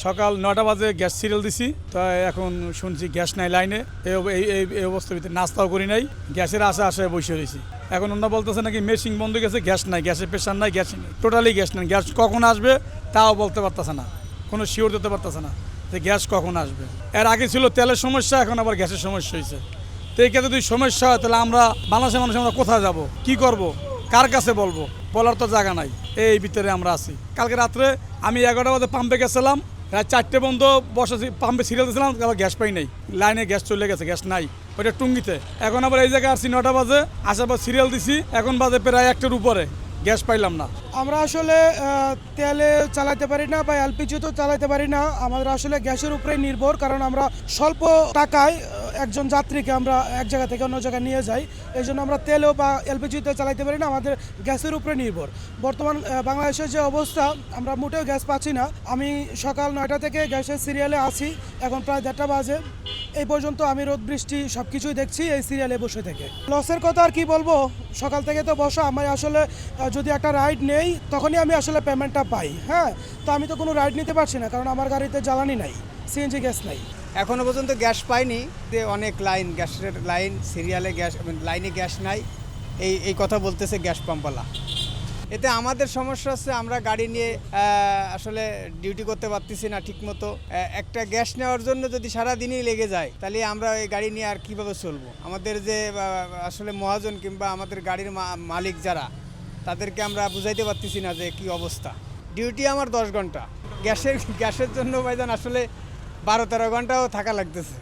সকাল ৯টা বাজে গ্যাস সিরিয়াল দিছি, তো এখন শুনছি গ্যাস নাই লাইনে। এই অবস্থার ভিতরে নাস্তাও করি নাই, গ্যাসের আশায় বসে রয়েছি। এখন ওনারা বলতেছে নাকি মেশিন বন্ধ গেছে, গ্যাস নাই, গ্যাসের প্রেশার নাই, গ্যাস নেই, টোটালি গ্যাস নাই। গ্যাস কখন আসবে তাও বলতে পারতেছে না, কোনো শিওর দিতে পারতেছে না যে গ্যাস কখন আসবে। এর আগে ছিল তেলের সমস্যা, এখন আবার গ্যাসের সমস্যা হয়েছে। তো এই ক্ষেত্রে যদি সমস্যা হয় তাহলে আমরা বাংলাদেশের মানুষ আমরা কোথায় যাব, কি করব, কার কাছে বলবো, বলার তো জায়গা নাই। এই ভিতরে আমরা আছি। কালকে রাত্রে আমি 11টা বাজে পাম্পে গেছিলাম, রাত 4টে বন্ধ বসেছি, পাম্পে সিরিয়াল দিয়েছিলাম, আবার গ্যাস পাই নাই, লাইনে গ্যাস চলে গেছে, গ্যাস নাই ওইটা টুঙ্গিতে। এখন আবার এই জায়গায় আসছি 9টা বাজে, আসার পর সিরিয়াল দিছি, এখন বাজে প্রায় 1টার উপরে, গ্যাস পাইলাম না। আমরা আসলে তেলে চালাতে পারি না বা এলপিজিতেও চালাতে পারি না। আমাদের আসলে গ্যাসের উপরে নির্ভর, কারণ আমরা স্বল্প টাকায় একজন যাত্রীকে আমরা এক জায়গা থেকে অন্য জায়গায় নিয়ে যাই। এই জন্য আমরা তেলেও বা এলপিজিতে চালাতে পারি না, আমাদের গ্যাসের উপরে নির্ভর। বর্তমান বাংলাদেশের যে অবস্থা, আমরা মোটেও গ্যাস পাচ্ছি না। আমি সকাল 9টা থেকে গ্যাসের সিরিয়ালে আছি, এখন প্রায় 1:30 বাজে। এই পর্যন্ত আমি রোদ বৃষ্টি সব কিছুই দেখছি এই সিরিয়ালে বসে থেকে। লসের কথা আর কি বলবো, সকাল থেকে তো বসা। আমি আসলে যদি একটা রাইড নেই তখনই আমি আসলে পেমেন্টটা পাই। হ্যাঁ, তো আমি তো কোনো রাইড নিতে পারছি না, কারণ আমার গাড়িতে জ্বালানি নাই, সিএনজি গ্যাস নাই। এখনও পর্যন্ত গ্যাস পাইনি, যে অনেক লাইন, গ্যাসের লাইন, সিরিয়ালে গ্যাস, লাইনে গ্যাস নাই, এই কথা বলতেছে গ্যাস পাম্পওয়ালা। এতে আমাদের সমস্যা হচ্ছে, আমরা গাড়ি নিয়ে আসলে ডিউটি করতে পারতেছি না ঠিকমতো। একটা গ্যাস নেওয়ার জন্য যদি সারাদিনই লেগে যায়, তাহলে আমরা এই গাড়ি নিয়ে আর কীভাবে চলবো? আমাদের যে আসলে মহাজন কিংবা আমাদের গাড়ির মালিক যারা, তাদেরকে আমরা বুঝাইতে পারতেছি না যে কি অবস্থা। ডিউটি আমার 10 ঘন্টা, গ্যাসের জন্য ভাইজান আসলে 12-13 ঘন্টাও থাকা লাগতেছে।